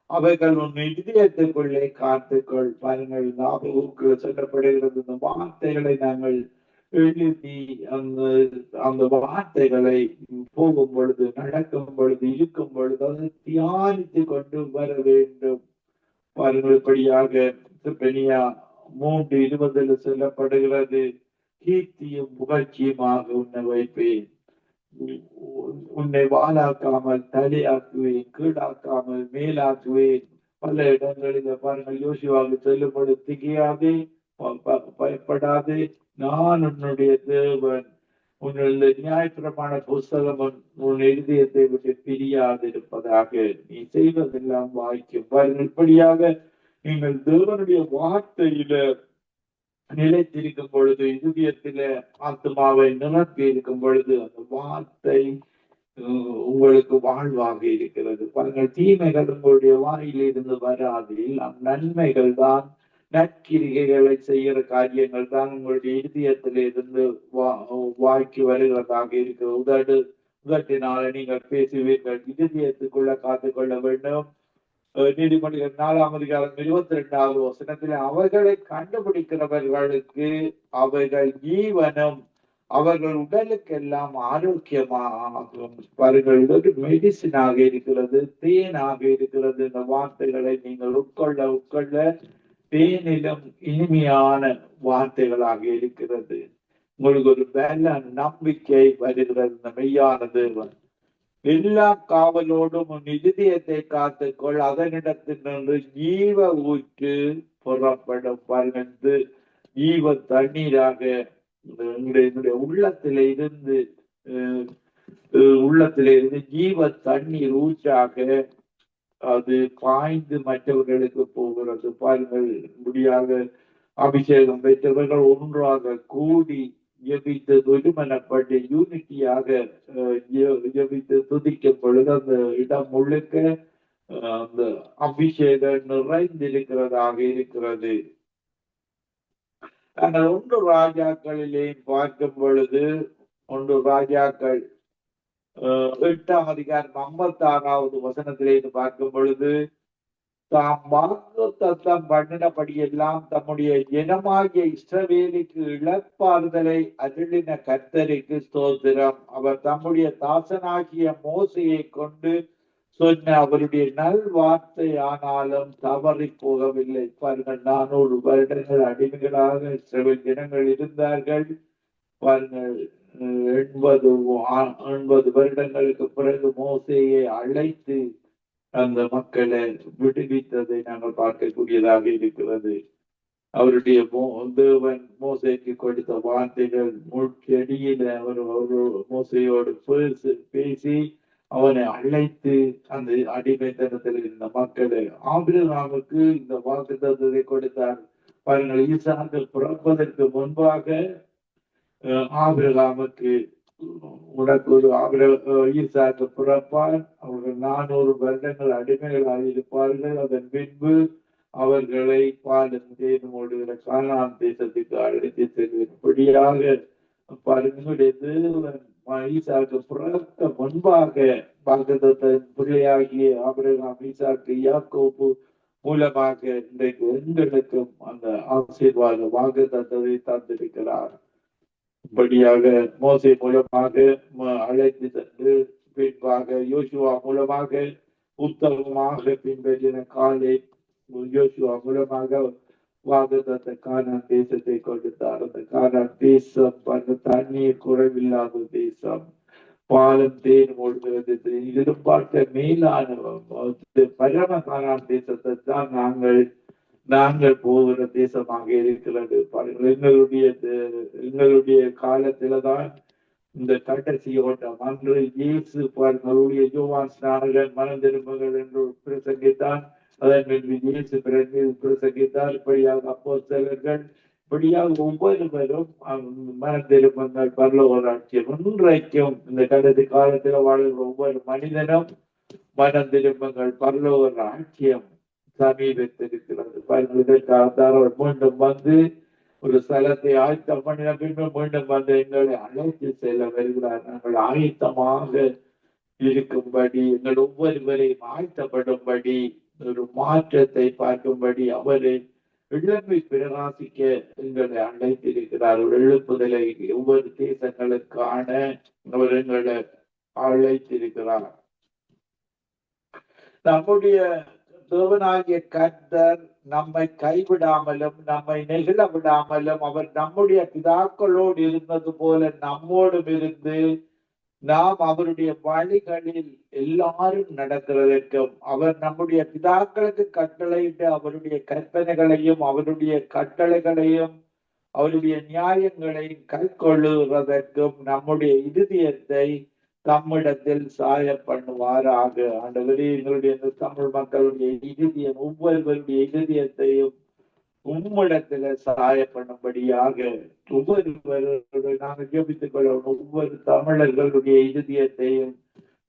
அவைகள் உன் இதயத்துக்குள்ளே காத்துக்கொள். பாருங்கள், ஞாபகத்துக்கு சொல்லப்படுகிறது. இந்த வார்த்தைகளை நாங்கள் எழுதி அந்த வார்த்தைகளை போகும் பொழுது, நடக்கும் பொழுது, இருக்கும் பொழுது அதை தியானித்து கொண்டு வர வேண்டும். பாருங்கள், இப்படியாக 3:20 சொல்லப்படுகிறது, கீர்த்தியும் புகழ்ச்சியுமாக உன்னை வைப்பேன், உன்னை வாழாக்காமல் தலையாக்குவேன், கீழாக்காமல் மேலாக்குவேன். பல இடங்களில் பாருங்கள், யோசுவாவுக்கு சொல்லும்போது, திகையாதே, பயப்படாதே, நான் உன்னுடைய தேவன், உன்னுடைய நியாயப்பிரமாண புஸ்தகம் உன் இதயத்தை விட்டு பிரியாதிருப்பதாக, நீ செய்வதெல்லாம் வாய்க்கும். பாருங்கள், இப்படியாக நீங்கள் தேவனுடைய வார்த்தையில நிலைத்திருக்கும் பொழுது, இதயத்தில ஆத்மாவை நிரப்பி இருக்கும் பொழுது, அந்த வார்த்தை உங்களுக்கு வாழ்வாக இருக்கிறது. பாருங்கள், தீமைகள் உங்களுடைய வாயிலிருந்து வராது, நன்மைகள் தான், நற்கிரிகைகளை செய்கிற காரியங்கள் தான் உங்களுடைய இதயத்திலிருந்து வாய்க்கு வருகிறதாக இருக்கிறது. உதட்டினால நீங்கள் பேசுவீர்கள், இதயத்துக்குள்ள காத்துக்கொள்ள வேண்டும். நீதிமொழிகள் 4ஆம் அதிகாரம் 22வது வசனத்தில், அவர்களை கண்டுபிடிக்கிறவர்களுக்கு அவைகள் ஜீவனும் அவர்கள் உடலுக்கெல்லாம் ஆரோக்கியமாகும். பாருங்கள், இதற்கு மெடிசினாக இருக்கிறது, தேனாக இருக்கிறது. இந்த வார்த்தைகளை நீங்கள் உட்கொள்ள தேனிலும் இனிமையான வார்த்தைகளாக இருக்கிறது. உங்களுக்கு ஒரு நல்ல நம்பிக்கை வருகிறது. இந்த மெய்யான தேவன், எல்லா காவலோடும் உன் இதயத்தை காத்துக்கொள், அதனிடத்திலிருந்து ஜீவ ஊற்று புறப்படும். பாருங்கள், ஜீவ தண்ணீராக என்னுடைய உள்ளத்திலே இருந்து ஜீவ தண்ணீர் ஊற்றாக அது பாய்ந்து மற்றவர்களுக்கு போகிறது. பாருங்கள், முடியாக அபிஷேகம் பெற்றவர்கள் ஒன்றாக கூடி ஜெபித்து ஒருமனப்பட்டு யூனிட்டியாக ஜெபித்து துதிக்கும் பொழுது அந்த இடம் முழுக்க அந்த அபிஷேகம் நிறைந்திருக்கிறதாக இருக்கிறது. ஆனால் 1 ராஜாக்களிலே பார்க்கும் பொழுது, 1 ராஜாக்கள் 8ஆம் அதிகாரம் 56வது வசனத்திலே பார்க்கும் பொழுது, தாம் வாக்குத்தத்தம் பண்ணினபடி எல்லாம் தம்முடைய ஜனமாகிய இஸ்ரவேலுக்கு இழப்பாறுதலை அருளின கர்த்தருக்கு ஸ்தோத்திரம். அவர் தம்முடைய தாசனாகிய மோசையை கொண்டு சொன்ன அவருடைய நல் வார்த்தை ஆனாலும் தவறி போகவில்லை. பாருங்கள், 400 வருடங்கள் அடிமைகளாக இஸ்ரவேல் ஜனங்கள் இருந்தார்கள். பாருங்கள், 80 வருடங்களுக்கு பிறகு மோசையை அழைத்து அந்த மக்களை விடுவித்ததை நாங்கள் பார்க்கக்கூடியதாக இருக்கிறது. அவருடைய தேவன் மோசைக்கு கொடுத்த வார்த்தைகள், முட்செடியில அவர் மோசையோடு பேசி அவனை அழைத்து அந்த அடிமைத்தனத்தில் இருந்த மக்களை, ஆபிரகாமுக்கு இந்த வாக்குத்தத்தத்தை கொடுத்தார். பாருங்கள், ஈசாக்கு பிறப்பதற்கு முன்பாக ஆபிரகாமுக்கு உனக்கு ஒரு ஈசாக்கு பிறப்பார், அவர்கள் 400 வருடங்கள் அடிமைகளாக இருப்பார்கள், அதன் பின்பு அவர்களை பாலும் தேனும் ஓடுகிற கானான் தேசத்துக்கு அழைத்து செல்வதற்குடியாக பாருங்களுடைய தேவன் ஈசாக்கு பிறக்க முன்பாக வாக்குத்தத்தத்தின் பிள்ளையாகிய ஆபிரகாம், ஈசாக்கு, யாக்கோபு மூலமாக இன்றைக்கு எங்களுக்கும் அந்த ஆசீர்வாத வாக்குத்தத்தத்தை தந்திருக்கிறார். இப்படியாக மோசே மூலமாக அழைத்து சென்று பின்பாக யோசுவா மூலமாக உத்தமமாக பின்பற்றின காலை யோசுவா மூலமாக வாக்குத்தத்த கானான் தேசத்தை கொடுத்தார். அந்த கானான் தேசம் அந்த தண்ணீர் குறைவில்லாத தேசம், பாலும் தேன் ஓடுகிறது. இதிலும் பார்க்க மேலான பரம கானான் தேசத்தை தான் நாங்கள் போகிற தேசமாக இருக்கிறது. எங்களுடைய காலத்தில்தான் இந்த கடைசி ஓட்டம். அன்று இயேசு பாருங்களுடைய யோவான் ஸ்நானகன் மனம் திரும்புங்கள் என்று பிரசங்கித்தான். அதன் பின்பு இயேசு பிரசங்கித்தார். இப்படியாக அப்போஸ்தலர்கள், இப்படியாக ஒவ்வொருவரும் மனம் திரும்புங்கள் பரலோக ராஜ்யம். இன்றைக்கும் இந்த கடைசி காலத்தில் வாழ்கிற ஒவ்வொரு மனிதனும் மனம் திரும்புங்கள் பரலோக ராஜ்யம் சமீபத்திருக்கிறது. இதற்காக மீண்டும் வந்து ஒரு ஸ்தலத்தை ஆயத்தம் பண்ணின பின்பு மீண்டும் வந்து எங்களை அழைத்து செல்ல வருகிறார். நாங்கள் ஆயத்தமாக இருக்கும்படி, எங்கள் ஒவ்வொருவரையும் ஆயத்தப்படும்படி, ஒரு மாற்றத்தை பார்க்கும்படி அவரை எழுப்பி பிரகாசிக்க எங்களை அழைத்திருக்கிறார். ஒரு எழுப்புதலை ஒவ்வொரு தேசங்களுக்கான அவர் எங்களை அழைத்திருக்கிறார். நம்முடைய தேவனாகிய கர்த்தர் நம்மை கைவிடாமலும் நம்மை நெகிழ விடாமலும் அவர் நம்முடைய பிதாக்களோடு இருந்தது போல நம்மோடும் இருந்து நாம் அவருடைய வழிகளில் எல்லாரும் நடக்கிறதற்கும், அவர் நம்முடைய பிதாக்களுக்கு கட்டளையிட்டு அவருடைய கற்பனைகளையும் அவருடைய கட்டளைகளையும் அவருடைய நியாயங்களையும் கைக்கொள்ளுவதற்கும் நம்முடைய இருதயத்தை தம்மிடத்தில் சாய பண்ணுவாராக. ஆண்டவரே, எங்களுடைய தமிழ் மக்களுடைய இருதயம், ஒவ்வொருவருடைய இருதயத்தையும் உம்மிடத்துல சாய பண்ணும்படியாக ஒவ்வொருவருடைய நாங்கள் ஜெபித்துக் கொள்ளணும். ஒவ்வொரு தமிழர்களுடைய இருதயத்தையும்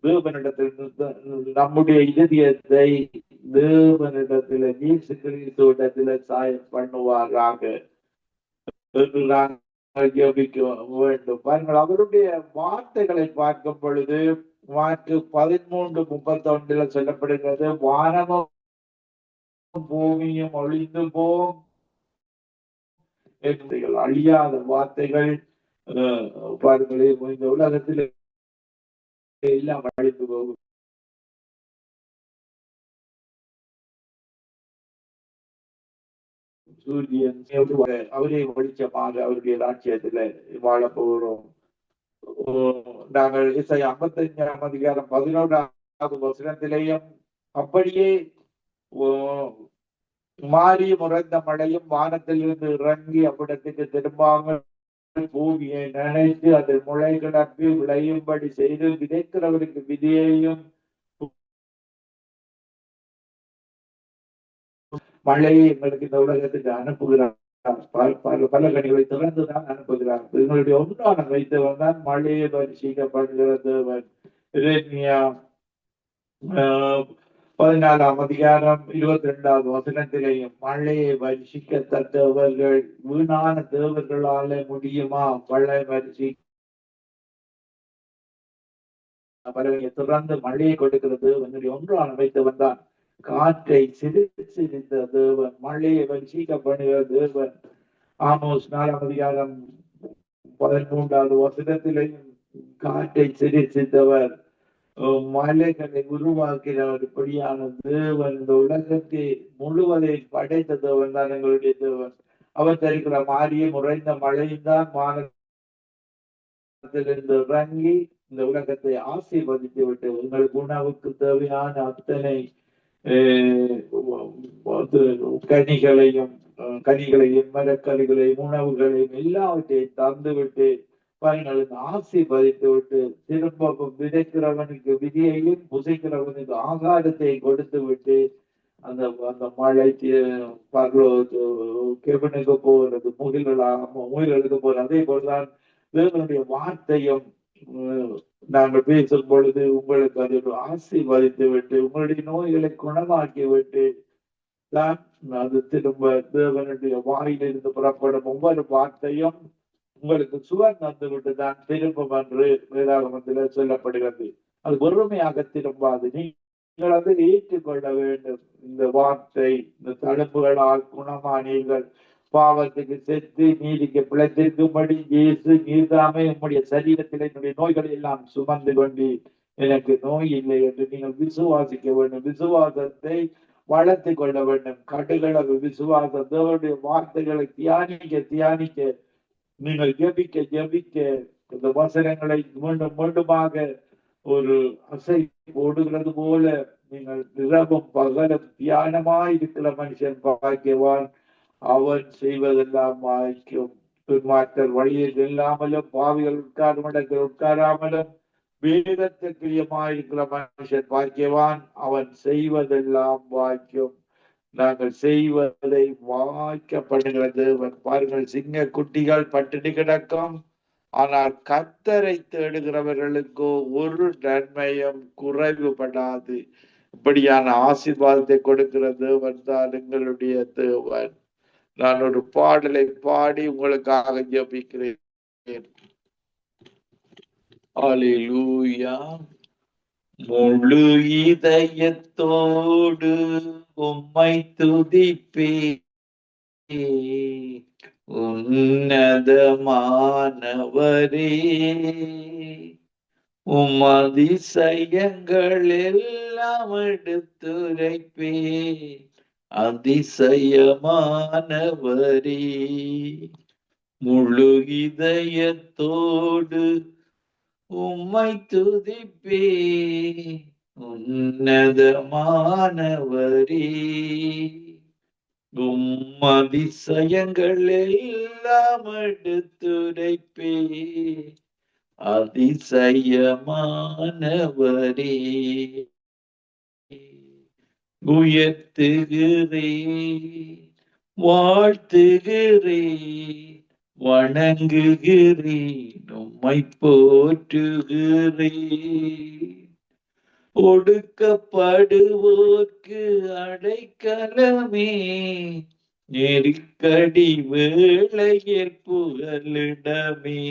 தேவனிடத்தில், நம்முடைய இருதயத்தை தேவனிடத்துல இயேசு கிறிஸ்துவிடத்துல சாய பண்ணுவாராக என்று நாங்கள் ஜெபிக்க வேண்டும். பாருங்கள், அவருடைய வார்த்தைகளை பார்க்கும் பொழுது மார்க்கு 13:31 சொல்லப்படுகிறது, வானமும் பூமியும் ஒழிந்து போம், அழியாத வார்த்தைகள். பாருங்களே, இந்த உலகத்தில் எல்லாம் அழிந்து போகும். சூரியன் அவரே வெளிச்சமாக அவருடைய ராஜ்யத்துல வாழ போகிறோம். நாங்கள் இசையா 55:11 அப்படியே மாறி முறைந்த மழையும் வானத்தில் இருந்து இறங்கி அவ்விடத்துக்கு திரும்பாமல் பூமியை நினைத்து அது முளை கிளப்பி விளையும்படி செய்து விதைக்கிறவருக்கு விதியையும் மழையை எங்களுக்கு இந்த உலகத்துக்கு அனுப்புகிறார். பல கனிகளை திறந்துதான் அனுப்புகிறார். எங்களுடைய ஒன்றான வைத்தவன் தான் மழையை பரிசீலிக்கப்படுகிறது. 14:22 மழையை வருஷிக்கத்தக்கவர்கள் வீணான தேவர்களால முடியுமா? மழை வரிசி திறந்து மழையை கொடுக்கிறது என்னுடைய ஒன்றான வைத்தவன் தான். காற்றை சிரித்த தேவன், மழையை வரிசீக்கப்படுகிற தேவன். ஆமோஸ் 4:13 காற்றை சிரித்தவர், மலைகளை உருவாக்கினவர். இப்படியான தேவன், இந்த உலகத்தை முழுவதை படைத்த தேவன் தான் எங்களுடைய தேவன். அவர் தருகிற மாறிய முறைந்த மழையும் தான் வானத்திலிருந்து இறங்கி இந்த உலகத்தை ஆசீர்வதித்து விட்டு எங்களுக்கு உணவுக்கு தேவையான அத்தனை கனிகளையும் மரக்கறிகளையும் உணவுகளையும் எல்லாவற்றையும் தந்துவிட்டு பயன்களுக்கு ஆசீர்வதித்து விட்டு திரும்ப விதைக்கிறவனுக்கு விதியையும் புதைக்கிறவனுக்கு ஆகாரத்தை கொடுத்து விட்டு அந்த மழைக்கு கெவனுக்கு போகிறது, முகில்களுக்கு போகிறது. அதே போலதான் தேவனுடைய வார்த்தையும் நாங்கள் பேசும் பொழுது உங்களுக்கு அதை ஆசீர்வதித்து விட்டு உங்களுடைய நோய்களை குணமாக்கி விட்டு தான் அது திரும்ப தேவனுடைய வாயிலிருந்து புறப்படும் ஒவ்வொரு வார்த்தையும் உங்களுக்கு சுவர் தந்து விட்டு தான் திரும்பும் என்று வேதாகமத்தில் சொல்லப்படுகிறது. அது பொறுமையாக திரும்பாது. நீங்கள் அதை ஏற்றுக்கொள்ள வேண்டும். இந்த வார்த்தை, இந்த தடுப்புகளால் குணமானீர்கள், பாவத்துக்கு செத்து நீதிக்கு பிழைத்திருக்கும்படி இயேசு நீர்தாமே உம்முடைய சரீரத்தில் என்னுடைய நோய்களை எல்லாம் சுமந்து கொண்டு எனக்கு நோய் இல்லை என்று நீங்கள் விசுவாசிக்க வேண்டும். விசுவாசத்தை வளர்த்து கொள்ள வேண்டும். கடுகளவு விசுவாசம், தேவனுடைய வார்த்தைகளை தியானிக்க தியானிக்க, நீங்கள் ஜெபிக்க ஜெபிக்க, இந்த வசனங்களை மீண்டும் மீண்டுமாக ஒரு அசை போடுகிறது போல நீங்கள் இரவும் பகலும் தியானமாய் இருக்கிற மனுஷன் பாக்கியவான். அவன் செய்வதெல்லாம் வாய்க்கும். துன்மாற்றல் வழியில் இல்லாமலும், பாவிகள் உட்காரும் இடத்தில் உட்காராமலும் வேதத்தில் பிரியமாயிருக்கிற மனுஷன் பாக்கியவான். அவன் செய்வதெல்லாம் வாய்க்கும். நாங்கள் செய்வதை வாய்க்க பண்ணுகிற தேவன். பாருங்கள், சிங்க குட்டிகள் பட்டினி கிடக்கும், ஆனால் கர்த்தரை தேடுகிறவர்களுக்கோ ஒரு நன்மையும் குறைவுபடாது. இப்படியான ஆசீர்வாதத்தை கொடுக்கிற தேவன் தான் எங்களுடைய தேவன். நான் ஒரு பாடலை பாடி உங்களுக்காக ஜெபிக்கிறேன். அல்லேலூயா. முழு இதயத்தோடு உம்மை துதிப்பே, உன்னதமானவரே, அதிசயங்கள் எல்லாம் எடுத்துரைப்பே, அதிசயமானவரே. முழு இதயத்தோடு உம்மை துதிப்பே, உன்னதமானவரே, அதிசயங்கள் எல்லாம் எடுத்துரைப்பே, அதிசயமானவரே. உயர்த்துகிறேன், வாழ்த்துகிறேன், வணங்குகிறேன், உம்மை போற்றுகிறேன். ஒடுக்கப்படுவோர்க்கு அடைக்கலமே, நெருக்கடி வேளையில் புகலிடமே.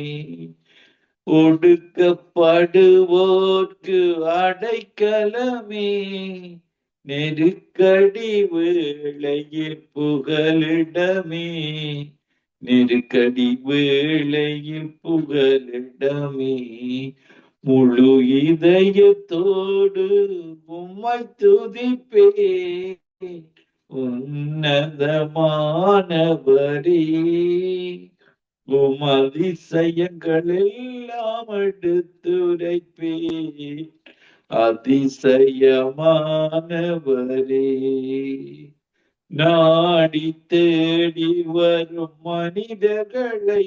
ஒடுக்கப்படுவோர்க்கு அடைக்கலமே, நெருக்கடி வேளையில் புகலிடமே, நெருக்கடி வேளையில் புகலிடமே. முழு இதயத்தோடு உம்மை துதிப்பே, உன்னதமானவரே, அதிசயங்கள் எல்லாம் எடுத்துரைப்பே, அதிசயமானவரே. நாடி தேடி வரும் மனிதர்களை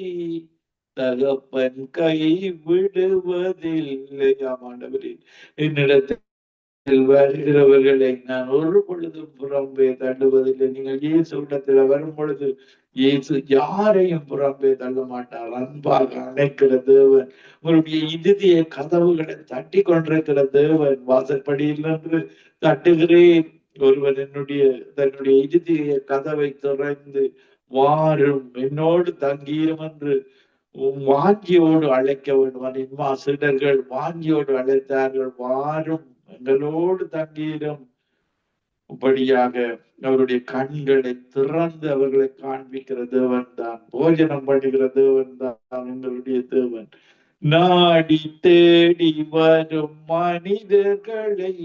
தகப்பன் கை விடுவதில்லை. ஆமாண்டவரே, என்னிடத்தில் வருகிறவர்களை நான் ஒரு பொழுதும் புறம்பே தள்ளுவதில்லை. நீங்கள் இயேசு இடத்துல வரும் பொழுது இயேசு யாரையும் புறம்பே தள்ள மாட்டார். அன்பாக அணைக்கிற தேவன், உங்களுடைய இறுதிய கதவுகளை தட்டி கொண்டிருக்கிற தேவன். வாசற்படியில் என்று தட்டுகிறேன், ஒருவன் தன்னுடைய இறுதிய கதவை திறந்து வாரும், என்னோடு தங்கியும் என்று வாஞ்சியோடு அழைக்க வேண்டும். இம்மா சீடர்கள் வாஞ்சியோடு அழைத்தார்கள், வாரும், எங்களோடு தங்கியிடும். இப்படியாக அவருடைய கண்களை திறந்து அவர்களை காண்பிக்கிற தேவன் தான், போஜனம் பண்ணுகிற தேவன் தான் எங்களுடைய தேவன். நாடி தேடி வரும் மனிதர்களை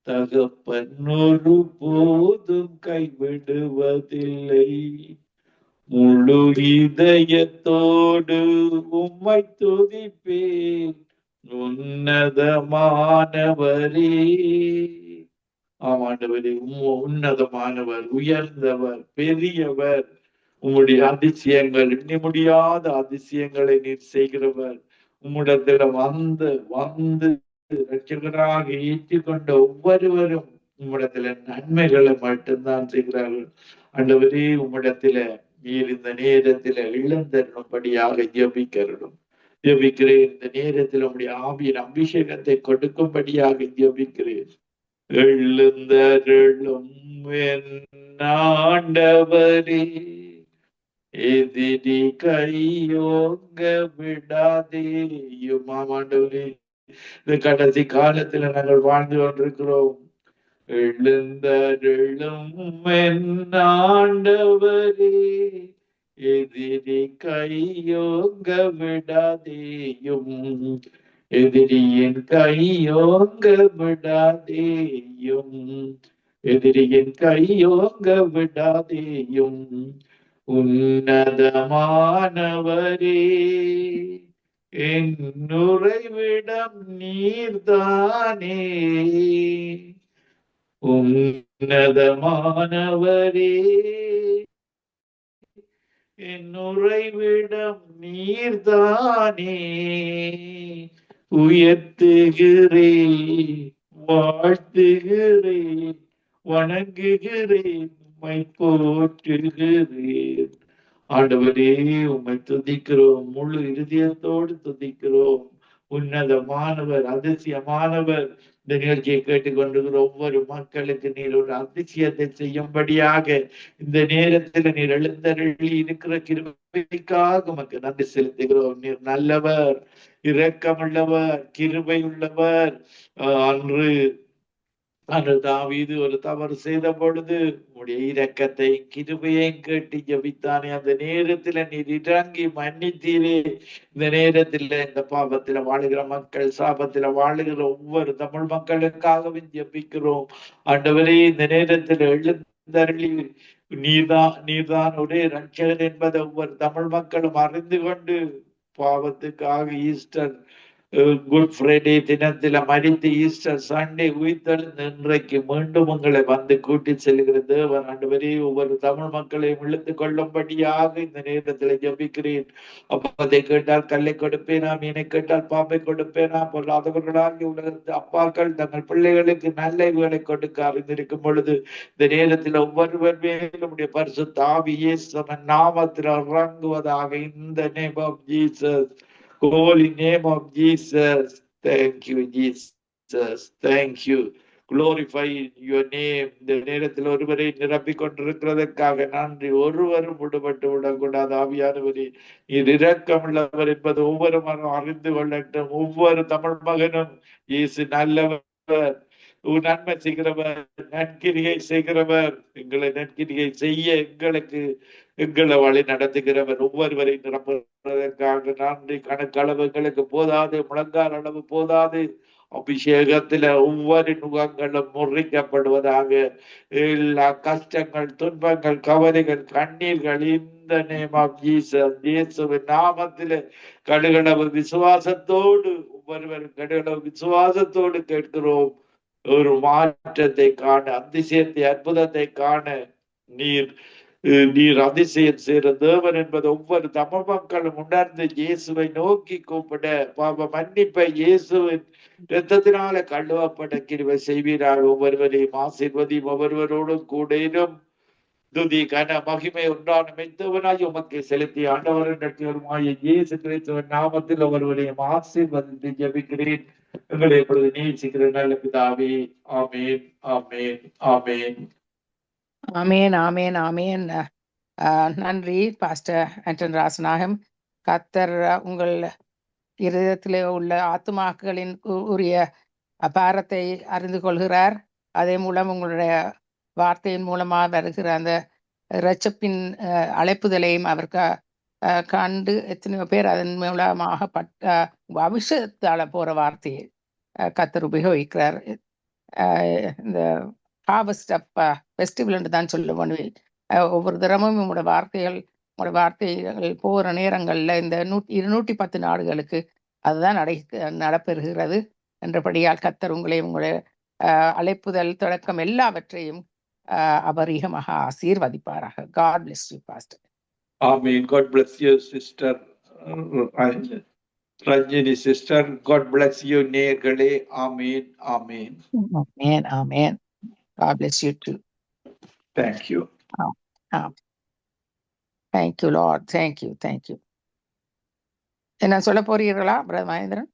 தகப்பன் ஒரு போதும் கைவிடுவதில்லை. முழு இதயத்தோடு உம்மை துதிப்பேன், உன்னதமானவரே. ஆமாண்டவரே, உன்னதமானவர், உயர்ந்தவர், பெரியவர். உம்முடைய அதிசயங்கள், எண்ணி முடியாத அதிசயங்களை நீர் செய்கிறவர். உம்முடத்துல வந்து ரட்சகராக ஏற்றுக்கொண்ட ஒவ்வொருவரும் உம்மிடத்துல நன்மைகளை மட்டும்தான் செய்கிறார்கள். ஆண்டவரே, உம்மிடத்துல நீர் இந்த நேரத்துல இழந்தரும்படியாக ஜெபிக்கிறோம். ஜெபிக்கிறேன். இந்த நேரத்தில் உம்முடைய ஆவியின் அபிஷேகத்தை கொடுக்கும்படியாக ஜெபிக்கிறேன். எழுந்தருளும் என் ஆண்டவரே, எதிரி கையோங்க விடாதேயும். ஆண்டவரே, இந்த கடைசி காலத்துல நாங்கள் வாழ்ந்து கொண்டிருக்கிறோம். எழுந்தருளும் ஆண்டவரே, எதிரி கையோங்க விடாதேயும், எதிரியின் கையோங்க விடாதேயும், எதிரியின் கையோங்க விடாதேயும், உன்னதமானவரே என் நுரைவிடம் நீர்தானே, உன்னதமானவரே என் உறைவிடம் நீர்தானே, உயர்த்துகிறேன் வாழ்த்துகிறேன் வணங்குகிறேன் உம்மை போற்றுகிறேன். ஆண்டவரே உம்மை துதிக்கிறோம், முழு இருதயத்தோடு துதிக்கிறோம். உன்னதமானவர், அதிசயமானவர். இந்த நிகழ்ச்சியை கேட்டுக்கொண்டிருக்கிற ஒவ்வொரு மக்களுக்கு நீர் ஒரு அதிசயத்தை செய்யும்படியாக இந்த நேரத்தில் நீர் எழுந்தருளி இருக்கிற கிருபைக்காக உமக்கு நன்றி செலுத்துகிறோம். நீர் நல்லவர், இரக்கமுள்ளவர், கிருபை உள்ளவர். அன்று தாவீது ஒரு தவறு செய்த பொழுது உடைய இரக்கத்தை கிருபையையும் கேட்டு ஜபித்தானே, அந்த நேரத்துல நீர் இறங்கி மன்னித்தீரே. இந்த நேரத்துல இந்த பாவத்துல வாழுகிற மக்கள், சாபத்துல வாழுகிற ஒவ்வொரு தமிழ் மக்களுக்காகவும் ஜபிக்கிறோம். ஆண்டவரே, இந்த நேரத்துல எழுந்தருளி நீர்தான் ஒரே ரட்சகன் என்பதை ஒவ்வொரு தமிழ் மக்களும் அறிந்து கொண்டு பாவத்துக்காக ஈஸ்டர் குட் ஃப்ரைடே தினத்தில மரித்து ஈஸ்டர் சண்டே உயிர்த்தெழுந்து இன்றைக்கு மீண்டும் உங்களை வந்து கூட்டி செல்கிற தேவன் ஆண்டவரே, ஒவ்வொரு தமிழ் மக்களையும் இழுத்துக் கொள்ளும்படியாக இந்த நேரத்தில் ஜபிக்கிறேன். அப்பதை கேட்டால் கல்லை கொடுப்பேனா, மீனை கேட்டால் பாம்பை கொடுப்பேனா, பொருளாதவர்களாகி உலகத்து அப்பாக்கள் தங்கள் பிள்ளைகளுக்கு நல்ல இவுகளை கொடுக்க அறிந்திருக்கும் பொழுது இந்த நேரத்தில் ஒவ்வொருவர் மேலும் பரிசுத்த ஆவி இயேசுவின் நாமத்தில் இறங்குவதாக. இந்த name of Jesus, holy name of Jesus. Thank you, Jesus. Thank you. Glorify your name. இந்த நேரத்தில் ஒருவரை நிரப்பிக் கொண்டிருக்கிறதற்காக நன்றி. ஒருவரும் விடுபட்டு விடக்கூடாது. ஆவியானவரே, நீர் இரக்கமுள்ளவர் என்பது ஒவ்வொரு மகனும் அறிந்து கொள்ளட்டும். ஒவ்வொரு தமிழ் மகனும் இயேசு நல்லவர், நன்மை செய்கிறவர், நற்கிரியை செய்கிறவர், எங்களை நற்கிரியை செய்ய எங்களை வழி நடத்துகிறவர். ஒவ்வொருவரை நிரப்புவதற்காக நன்றி. கணக்களவு எங்களுக்கு போதாது, முழங்கால் அளவு போதாது. அபிஷேகத்துல ஒவ்வொரு நுகங்களும் முறிக்கப்படுவதாக. எல்லா கஷ்டங்கள், துன்பங்கள், கவலைகள், கண்ணீர்கள் இந்த நேம் ஆஃப் ஜீசஸ், இயேசுவின் நாமத்தில கடுகளவு விசுவாசத்தோடு ஒவ்வொருவரும் கடுகளவு விசுவாசத்தோடு கேட்கிறோம். ஒரு மாற்றத்தை காண, அதிசயத்தை, அற்புதத்தை காண நீர் அதிசயம் செய்கிற தேவன் என்பது ஒவ்வொரு தமிழ் மக்களும் உணர்ந்து இயேசுவை நோக்கி கூப்பிட, பாவ மன்னிப்பை இயேசுவின் இரத்தத்தினால கழுவப்பட கிருபை செய்வீராக. ஒவ்வொருவரையும் ஆசீர்வதியும், ஒவ்வொருவரோடும் கூடலும் துதி கன மகிமை உண்டான மெத்தவனாய் உமக்கு செலுத்தி ஆண்டவரின் ரட்சகருமாகிய இயேசு கிறிஸ்துவின் நாமத்தில் ஒவ்வொருவரையும் ஆசீர்வதித்து ஜெபிக்கிறேன். எங்களை இப்பொழுது நேசிக்கிற நல்ல பிதாவே, ஆமேன், ஆமேன், ஆமேன். ஆமேன், ஆமேன், ஆமேன். நன்றி பாஸ்டர் ஆண்டன் ராசநாகம். கர்த்தர் உங்கள் இருதயத்திலே உள்ள ஆத்துமாக்களின் உரிய அபாரத்தை அறிந்து கொள்கிறார். அதே மூலம் உங்களுடைய வார்த்தையின் மூலமாக வருகிற அந்த இரட்சப்பின் அழைப்புதலையும் அவர் கண்டு எத்தனையோ பேர் அதன் மூலமாக அபிஷேகத்தால போற வார்த்தையை கர்த்தர் உபயோகிக்கிறார். இந்த ஹார்வெஸ்ட் ஆஃப் ஃபெஸ்டிவல் என்று தான் சொல்ல பண்ணுவேன். ஒவ்வொரு தரமும் உங்களோட வார்த்தைகள் போகிற நேரங்களில் இந்த 210 நாடுகளுக்கு அதுதான் நடப்பெறுகிறது என்றபடியால் கர்த்தர் உங்களையும் உங்களுடைய அழைப்புதல் தொடக்கம் எல்லாவற்றையும் அபரிகமாக ஆசீர்வதிப்பாராக. God bless you, Pastor. Amen. God bless you, sister Ranjini, sister. God bless you, நேயர்களே. Amen. Amen. Amen. Amen. God bless you too. Thank you. Thank you, Lord. Thank you. என்ன சொல்ல போறீர்களா பிரதர் மகேந்திரன்?